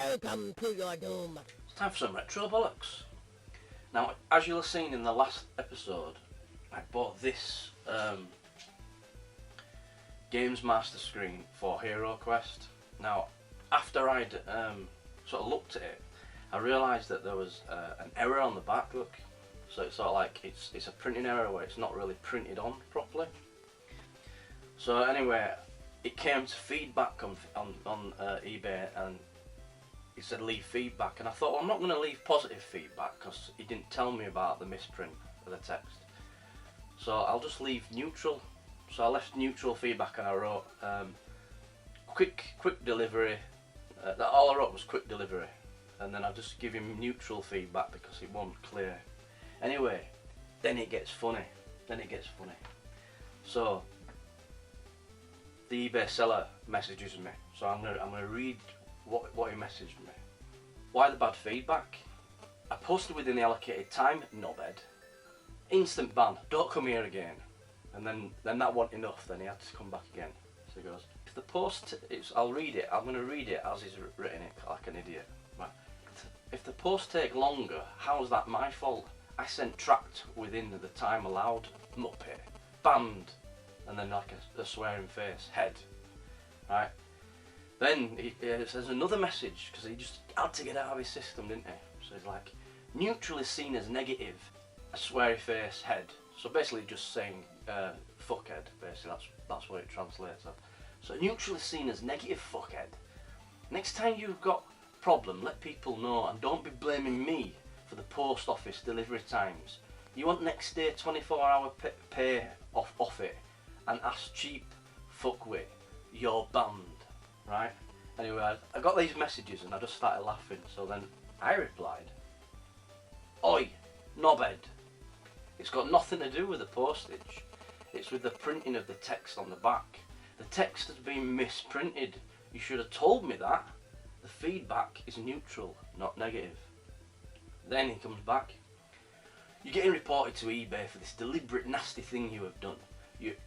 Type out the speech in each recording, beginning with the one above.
Welcome to your doom. It's time for some retro bollocks. Now, as you'll have seen in the last episode, I bought this Games Master screen for Hero Quest. Now, after I'd sort of looked at it, I realised that there was an error on the back. Look, so it's sort of like it's a printing error where it's not really printed on properly. So anyway, it came to feedback on eBay, and he said leave feedback, and I thought, well, I'm not going to leave positive feedback because he didn't tell me about the misprint of the text. So I'll just leave neutral. So I left neutral feedback, and I wrote quick delivery. All I wrote was quick delivery, and then I'll just give him neutral feedback because it wasn't clear. Anyway, then it gets funny. So the eBay seller messages me. So I'm gonna read what he messaged me. Why the bad feedback? I posted within the allocated time, knobhead. Instant ban, don't come here again. And then that wasn't enough, then he had to come back again. So he goes, if the post, I'll read it, I'm going to read it as he's written it, like an idiot. Right. If the post take longer, how's that my fault? I sent tracked within the time allowed, muppet, banned, and then like a swearing face, head. Right. Then he says another message, because he just had to get out of his system, didn't he? So he's like, neutral is seen as negative, a sweary face, head. So basically just saying fuckhead, basically, that's what it translates as. So neutral is seen as negative fuckhead. Next time you've got a problem, let people know, and don't be blaming me for the post office delivery times. You want next day 24-hour pay off it, and ask cheap fuckwit, you're banned. Right? Anyway, I got these messages and I just started laughing, so then I replied, oi, knobhead. It's got nothing to do with the postage. It's with the printing of the text on the back. The text has been misprinted. You should have told me that. The feedback is neutral, not negative. Then he comes back. You're getting reported to eBay for this deliberate nasty thing you have done.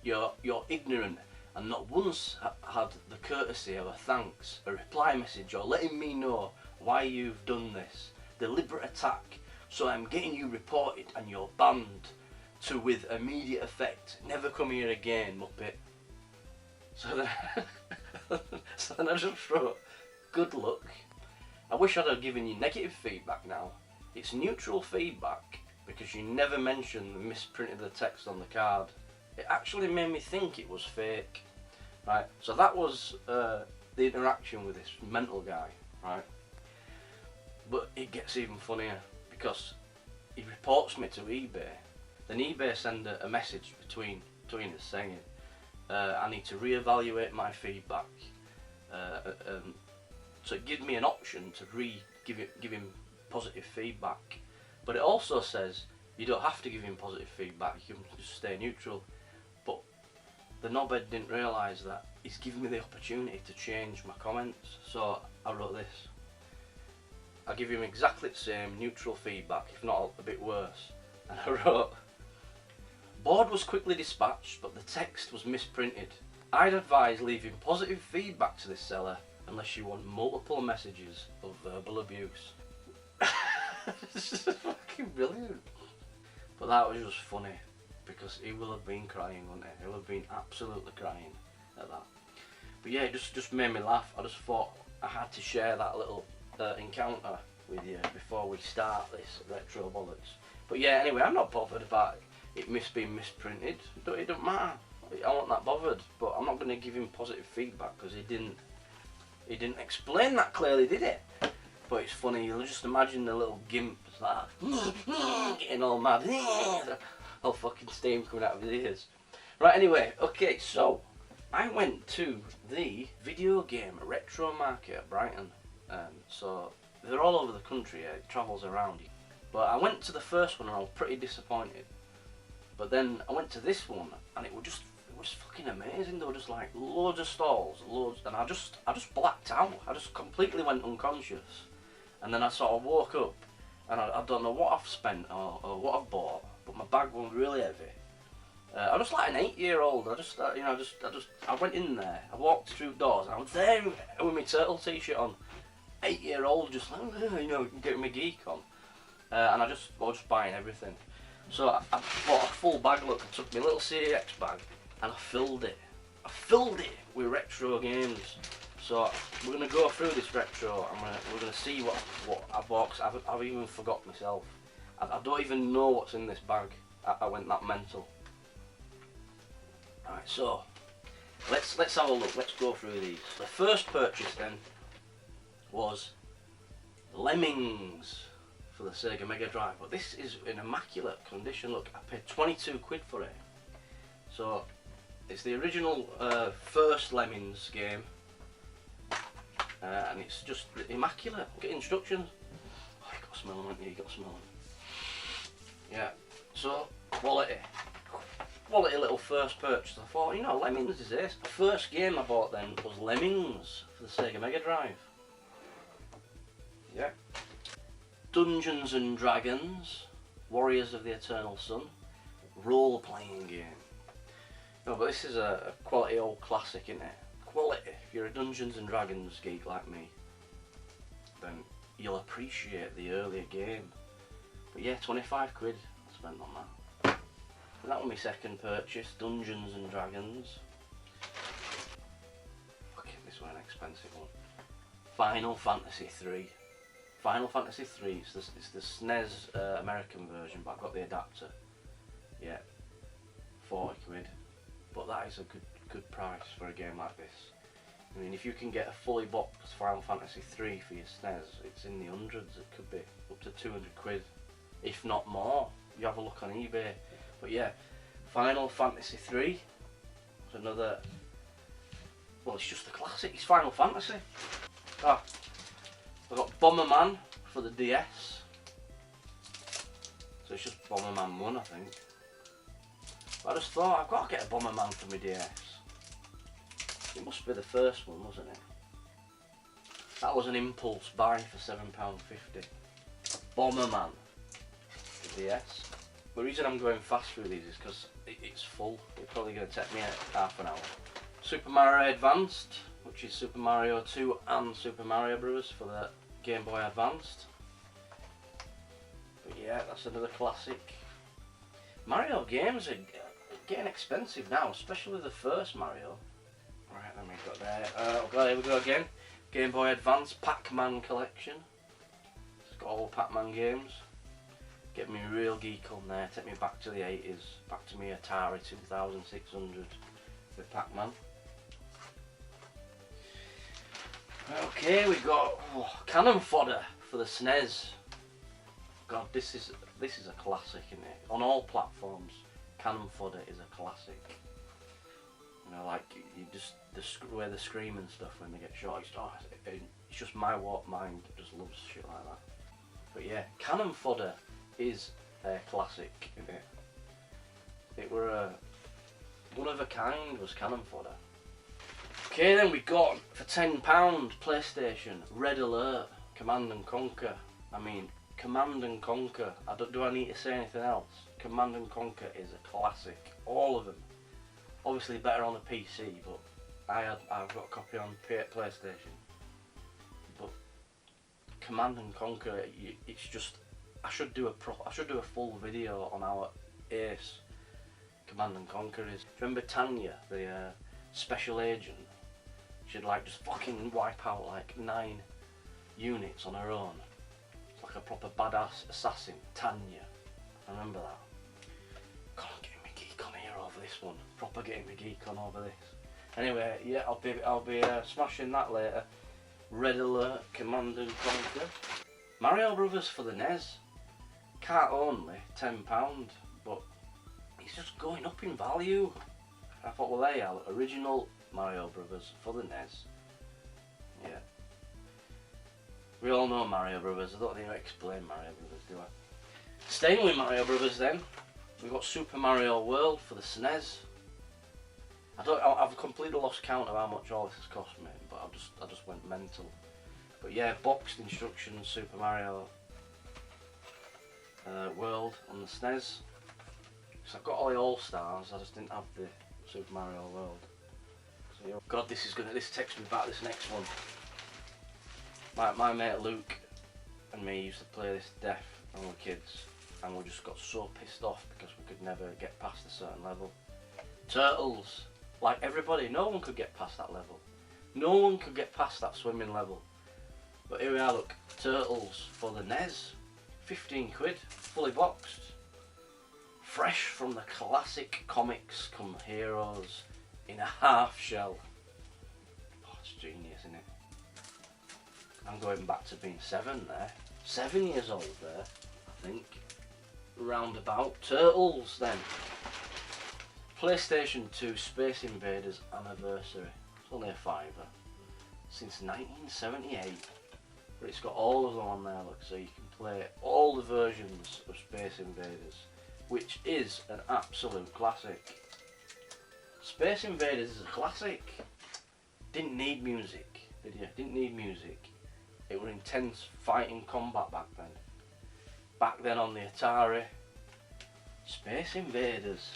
You're ignorant and not once had the courtesy of a thanks, a reply message, or letting me know why you've done this. Deliberate attack. So I'm getting you reported and you're banned to with immediate effect. Never come here again, muppet. So then I just wrote, good luck. I wish I'd have given you negative feedback now. It's neutral feedback because you never mentioned the misprint of the text on the card. It actually made me think it was fake. Right, so that was the interaction with this mental guy, right? But it gets even funnier because he reports me to eBay. Then eBay send a message between us saying, I need to reevaluate my feedback. So it gives me an option to give him positive feedback. But it also says you don't have to give him positive feedback, you can just stay neutral. But the knobhead didn't realise that he's given me the opportunity to change my comments. So I wrote this. I give him exactly the same neutral feedback, if not a bit worse. And I wrote, board was quickly dispatched, but the text was misprinted. I'd advise leaving positive feedback to this seller unless you want multiple messages of verbal abuse. This is fucking brilliant. But that was just funny, because he will have been crying, wouldn't he? He'll have been absolutely crying at that. But yeah, it just made me laugh. I just thought I had to share that little encounter with you before we start this retro bollocks. But yeah, anyway, I'm not bothered about it being misprinted. It don't matter. I wasn't that bothered. But I'm not going to give him positive feedback because he didn't explain that clearly, did it? But it's funny. You'll just imagine the little gimp like getting all mad, all fucking steam coming out of his ears. Right, anyway, okay, so I went to the video game retro market at Brighton. So they're all over the country, it travels around. But I went to the first one and I was pretty disappointed. But then I went to this one and it was fucking amazing. There were just like loads of stalls, and I just blacked out. I just completely went unconscious. And then I sort of woke up and I don't know what I've spent or what I've bought, but my bag was really heavy. I was like an 8-year-old. I went in there. I walked through doors. And I was there with my turtle t-shirt on, 8-year-old, just like, you know, getting my geek on. And I was just buying everything. So I bought a full bag, look, I took my little CX bag and I filled it. I filled it with retro games. So we're going to go through this retro and we're going to see what I bought, cause I've even forgot myself. I don't even know what's in this bag. I went that mental. Right, so let's have a look, let's go through these. The first purchase then was Lemmings for the Sega Mega Drive, but this is in immaculate condition. Look, I paid 22 quid for it. So it's the original first Lemmings game, and it's just immaculate. Look at instructions. Oh, you got to smell them, haven't you? You got to smell them. Yeah, so quality little first purchase. I thought, you know, Lemmings is this. The first game I bought then was Lemmings for the Sega Mega Drive. Yeah. Dungeons and Dragons, Warriors of the Eternal Sun, role-playing game. No, but this is a quality old classic, isn't it? Quality. If you're a Dungeons and Dragons geek like me, then you'll appreciate the earlier game. But yeah, 25 quid I spent on that. And that was my second purchase, Dungeons and Dragons. Okay, this was an expensive one. Final Fantasy 3. Final Fantasy 3, it's the SNES American version, but I've got the adapter. Yeah, 40 quid. But that is a good price for a game like this. I mean, if you can get a fully boxed Final Fantasy 3 for your SNES, it's in the hundreds. It could be up to 200 quid, if not more. You have a look on eBay. But yeah, Final Fantasy 3 is another. Well, it's just a classic. It's Final Fantasy. Ah. I've got Bomberman for the DS, so it's just Bomberman 1 I think. But I just thought, I've got to get a Bomberman for my DS. It must be the first one, wasn't it? That was an impulse buy for £7.50. Bomberman for DS. The reason I'm going fast through these is because it's full. It's probably going to take me half an hour. Super Mario Advanced, which is Super Mario 2 and Super Mario Bros. For the Game Boy Advanced. But yeah, that's another classic. Mario games are getting expensive now, especially the first Mario. Right, then we've got there. Okay, here we go again. Game Boy Advance Pac-Man collection. It's got all Pac-Man games. Get me real geek on there. Take me back to the 80s, back to me Atari 2600 with Pac-Man. Okay, we got Cannon Fodder for the SNES. God, this is a classic, isn't it? On all platforms, Cannon Fodder is a classic. You know, like you just the way they scream and stuff when they get shot. It's just my mind just loves shit like that. But yeah, Cannon Fodder is a classic, isn't it? It were a one of a kind was Cannon Fodder. Okay, then we got for £10 PlayStation Red Alert Command and Conquer. I mean, Command and Conquer. Do I need to say anything else? Command and Conquer is a classic. All of them. Obviously better on a PC, but I've got a copy on PlayStation. But Command and Conquer, it's just. I should do a full video on how ace Command and Conquer is. Do you remember Tanya, the special agent? She'd like just fucking wipe out like 9 units on her own. It's like a proper badass assassin, Tanya. I remember that. God, I'm getting my geek on here over this one. Proper getting my geek on over this. Anyway, yeah, I'll be smashing that later. Red Alert, Command and Conquer. Mario Brothers for the NES. Cart only, £10, but it's just going up in value. I thought, well, they are original Mario Brothers for the NES. Yeah. We all know Mario Brothers. I don't need to explain Mario Brothers, do I? Staying with Mario Brothers then, we've got Super Mario World for the SNES. I've completely lost count of how much all this has cost me, but I just went mental. But yeah, boxed instructions, Super Mario World on the SNES. So I've got all the All-Stars, I just didn't have the Super Mario World. So, yeah. God, this takes me back, this next one. My mate Luke and me used to play this to death when we were kids, and we just got so pissed off because we could never get past a certain level. Turtles, like everybody, no one could get past that level. No one could get past that swimming level. But here we are, look, Turtles for the NES, 15 quid, fully boxed. Fresh from the classic comics come heroes in a half shell. Oh, it's genius, isn't it? I'm going back to being 7 there. 7 years old there, I think. Roundabout. Turtles then. PlayStation 2 Space Invaders Anniversary. It's only a £5. Since 1978. But it's got all of them on there, look, so you can play all the versions of Space Invaders, which is an absolute classic. Space Invaders is a classic. Didn't need music, did you? Didn't need music. It was intense fighting combat back then. Back then on the Atari. Space Invaders.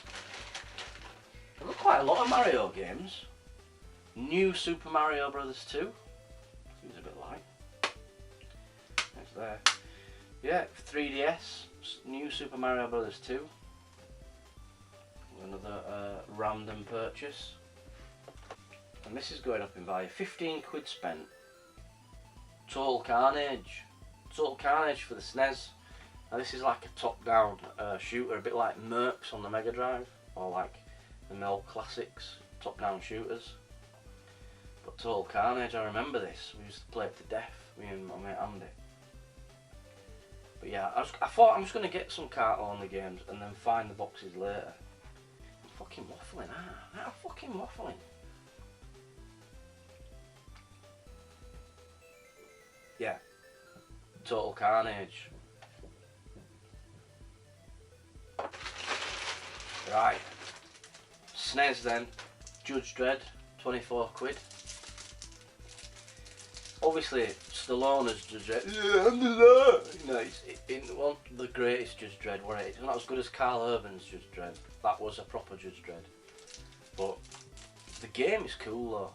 There were quite a lot of Mario games. New Super Mario Bros. 2. Seems a bit light. It's there. Yeah, 3DS. New Super Mario Bros. 2. Another random purchase. And this is going up in value. 15 quid spent. Total Carnage. Total Carnage for the SNES. Now this is like a top-down shooter, a bit like Mercs on the Mega Drive, or like the old classics, top-down shooters. But Total Carnage, I remember this. We used to play it to death, me and my mate Andy. But yeah, I thought I'm just going to get some cart-only games and then find the boxes later. I'm fucking waffling, I'm fucking waffling. Yeah, Total Carnage. Right, SNES then, Judge Dredd, 24 quid. Obviously, Stallone as Judge Dredd. Yeah, I'm the you know, it's one of the greatest Judge Dredd, wasn't it? It's not as good as Carl Urban's Judge Dredd. That was a proper Judge Dredd. But the game is cool though.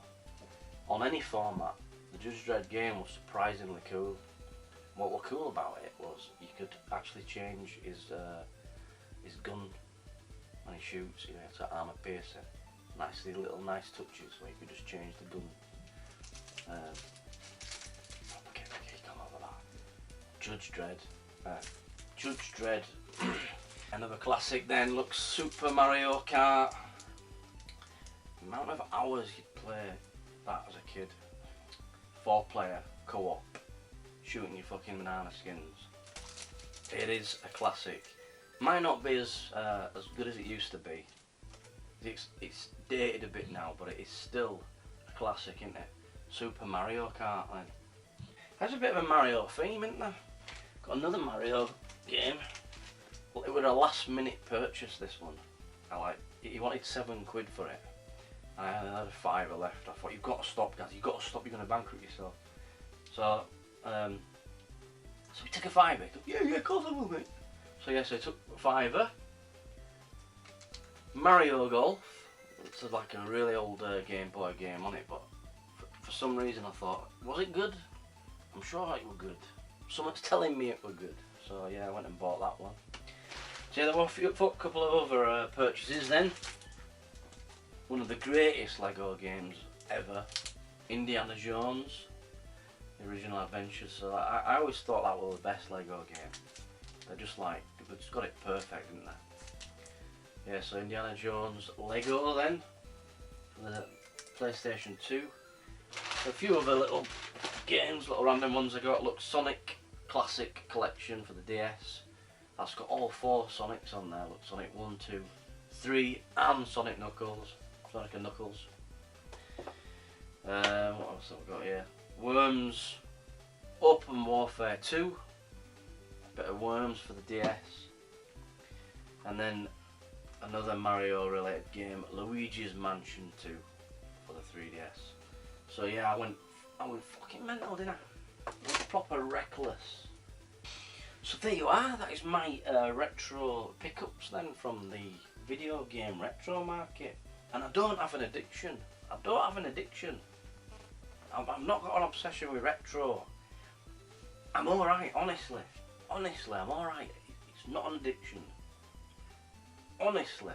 On any format, the Judge Dredd game was surprisingly cool. What was cool about it was you could actually change his gun when he shoots. You know, it's an armour piercer. Nicely little nice touches where you could just change the gun. Judge Dredd. Judge Dredd. Another classic then. Looks Super Mario Kart. The amount of hours you'd play that as a kid. 4-player co-op. Shooting your fucking banana skins. It is a classic. Might not be as good as it used to be. It's dated a bit now, but it is still a classic, isn't it? Super Mario Kart then. There's a bit of a Mario theme, isn't there? Got another Mario game. Well, it was a last minute purchase, this one. He wanted 7 quid for it. And I only had a £5 left. I thought, you've got to stop, guys, you've got to stop, you're going to bankrupt yourself. So we took a £5. Yeah, of course I will, mate. So yes, I took a £5. Mario Golf. It's like a really old Game Boy game on it, but for some reason I thought, was it good? I'm sure it was good. Someone's telling me it was good. So yeah, I went and bought that one. So yeah, there were a couple of other purchases then. One of the greatest Lego games ever, Indiana Jones, the original adventures. So I always thought that was the best Lego game. They just got it perfect, didn't they? Yeah, so Indiana Jones Lego then, for the PlayStation 2. A few other little games, little random ones I got. Look, Sonic Classic Collection for the DS. That's got all 4 Sonics on there. Look, Sonic 1, 2, 3 and Sonic Knuckles. Sonic and Knuckles. What else have we got here? Worms Open Warfare 2. Bit of Worms for the DS. And then another Mario related game, Luigi's Mansion 2 for the 3DS. So yeah, I went fucking mental, didn't I? Proper reckless. So there you are, that is my retro pickups then from the video game retro market. And I don't have an addiction. I've not got an obsession with retro. I'm alright, honestly. Honestly, I'm alright. It's not an addiction. Honestly.